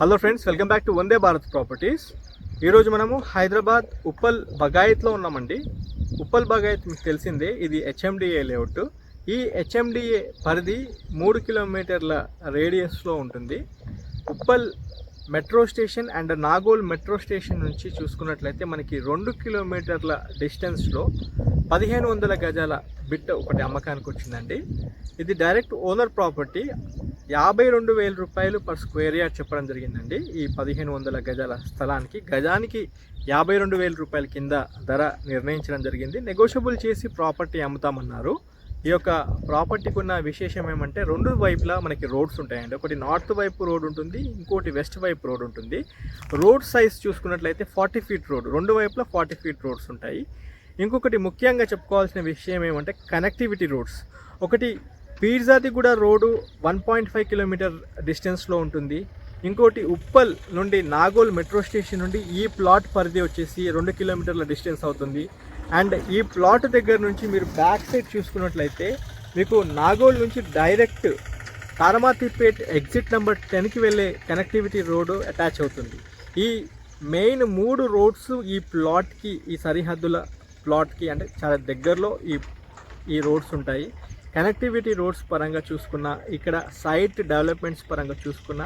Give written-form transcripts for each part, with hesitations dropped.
Hello friends, welcome back to Vande Bharat properties. ఈరోజు మనము హైదరాబాద్ ఉప్పల్ బగాయత్లో ఉన్నామండి. ఉప్పల్ బగాయత్ మీకు తెలిసిందే, ఇది హెచ్ఎండిఏ లేఅవుట్. ఈ హెచ్ఎండిఏ పరిధి 3 కిలోమీటర్ల రేడియస్లో ఉంటుంది. Uppal metro station and Nagole metro station నుంచి చూసుకున్నట్లయితే మనకి 2 కిలోమీటర్ల డిస్టెన్స్లో 1500 గజాల బిట్ ఒకటి అమ్మకానికి వచ్చిందండి. ఇది డైరెక్ట్ ఓనర్ ప్రాపర్టీ. 52,000 రూపాయలు పర్ స్క్వేర్ యార్డ్ చెప్పడం జరిగిందండి. ఈ 1500 గజాల స్థలానికి గజానికి 52,000 రూపాయల కింద ధర నిర్ణయించడం జరిగింది. నెగోషియబుల్ చేసి ప్రాపర్టీ అమ్ముతామన్నారు. ఈ యొక్క ప్రాపర్టీకి ఉన్న విశేషం ఏమంటే, రెండు వైపులా మనకి రోడ్స్ ఉంటాయండి. ఒకటి నార్త్ వైపు రోడ్ ఉంటుంది, ఇంకోటి వెస్ట్ వైపు రోడ్ ఉంటుంది. రోడ్ సైజ్ చూసుకున్నట్లయితే 40 ఫీట్ రోడ్, రెండు వైపులా 40 ఫీట్ రోడ్స్ ఉంటాయి. ఇంకొకటి ముఖ్యంగా చెప్పుకోవాల్సిన విషయం ఏమంటే కనెక్టివిటీ రోడ్స్. ఒకటి పీర్జాదిగూడ రోడ్డు 1.5 కిలోమీటర్ డిస్టెన్స్లో ఉంటుంది. ఇంకోటి ఉప్పల్ నుండి నాగోల్ మెట్రో స్టేషన్ నుండి ఈ ప్లాట్ పరిధి వచ్చేసి 2 కిలోమీటర్ల డిస్టెన్స్ అవుతుంది. అండ్ ఈ ప్లాట్ దగ్గర నుంచి మీరు బ్యాక్ సైడ్ చూసుకున్నట్లయితే మీకు నాగోల్ నుంచి డైరెక్ట్ తారమాతిపేట్ ఎగ్జిట్ నెంబర్ 10కి వెళ్ళే కనెక్టివిటీ రోడ్డు అటాచ్ అవుతుంది. ఈ మెయిన్ 3 రోడ్స్ ఈ ప్లాట్కి, ఈ సరిహద్దుల ప్లాట్కి అంటే చాలా దగ్గరలో ఈ రోడ్స్ ఉంటాయి. కనెక్టివిటీ రోడ్స్ పరంగా చూసుకున్న, ఇక్కడ సైట్ డెవలప్మెంట్స్ పరంగా చూసుకున్న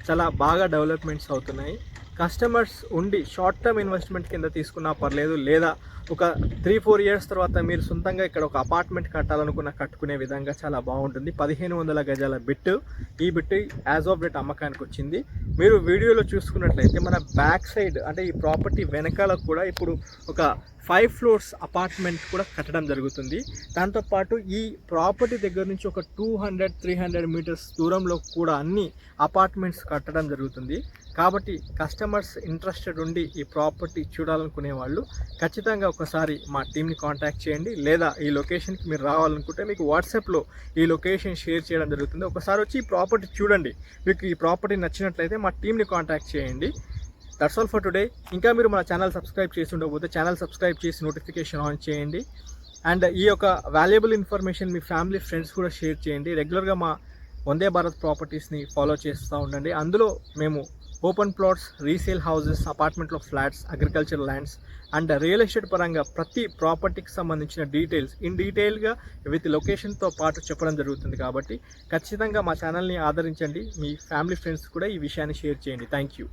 చాలా బాగా డెవలప్మెంట్స్ అవుతున్నాయి. కస్టమర్స్ ఉండి షార్ట్ టర్మ్ ఇన్వెస్ట్మెంట్ కింద తీసుకున్నా పర్లేదు, లేదా ఒక 3-4 ఇయర్స్ తర్వాత మీరు సొంతంగా ఇక్కడ ఒక అపార్ట్మెంట్ కట్టాలనుకున్న కట్టుకునే విధంగా చాలా బాగుంటుంది. 1500 గజాల బిట్. ఈ బిట్ యాజ్ ఆఫ్ డేట్ అమ్మకానికి వచ్చింది. మీరు వీడియోలో చూసుకున్నట్లయితే మన బ్యాక్ సైడ్ అంటే ఈ ప్రాపర్టీ వెనకాల కూడా ఇప్పుడు ఒక 5 ఫ్లోర్స్ అపార్ట్మెంట్ కూడా కట్టడం జరుగుతుంది. దాంతోపాటు ఈ ప్రాపర్టీ దగ్గర నుంచి ఒక 200-300 మీటర్స్ దూరంలో కూడా అన్ని అపార్ట్మెంట్స్ కట్టడం జరుగుతుంది. కాబట్టి కస్టమర్స్ ఇంట్రెస్టెడ్ ఉండి ఈ ప్రాపర్టీ చూడాలనుకునే వాళ్ళు ఖచ్చితంగా ఒకసారి మా టీమ్ని కాంటాక్ట్ చేయండి, లేదా ఈ లొకేషన్కి మీరు రావాలనుకుంటే మీకు వాట్సాప్లో ఈ లొకేషన్ షేర్ చేయడం జరుగుతుంది. ఒకసారి వచ్చి ఈ ప్రాపర్టీ చూడండి. మీకు ఈ ప్రాపర్టీ నచ్చినట్లయితే మా టీమ్ని కాంటాక్ట్ చేయండి. That's all for today. ఇంకా మీరు మన ఛానల్ సబ్స్క్రైబ్ చేసి ఉండకపోతే ఛానల్ సబ్స్క్రైబ్ చేసి నోటిఫికేషన్ ఆన్ చేయండి. అండ్ ఈ యొక్క వాల్యుబుల్ ఇన్ఫర్మేషన్ మీ ఫ్యామిలీ ఫ్రెండ్స్ కూడా షేర్ చేయండి. రెగ్యులర్గా మా వందే భారత్ ప్రాపర్టీస్ని ఫాలో చేస్తూ ఉండండి. అందులో మేము ఓపెన్ ప్లాట్స్, రీసేల్ హౌసెస్, అపార్ట్మెంట్లో flats, agriculture lands and real estate పరంగా ప్రతి ప్రాపర్టీకి సంబంధించిన డీటెయిల్స్ ఇన్ డీటెయిల్గా విత్ లొకేషన్తో పాటు చెప్పడం జరుగుతుంది. కాబట్టి ఖచ్చితంగా మా ఛానల్ని ఆదరించండి. మీ ఫ్యామిలీ ఫ్రెండ్స్ కూడా ఈ విషయాన్ని షేర్ చేయండి. Thank you.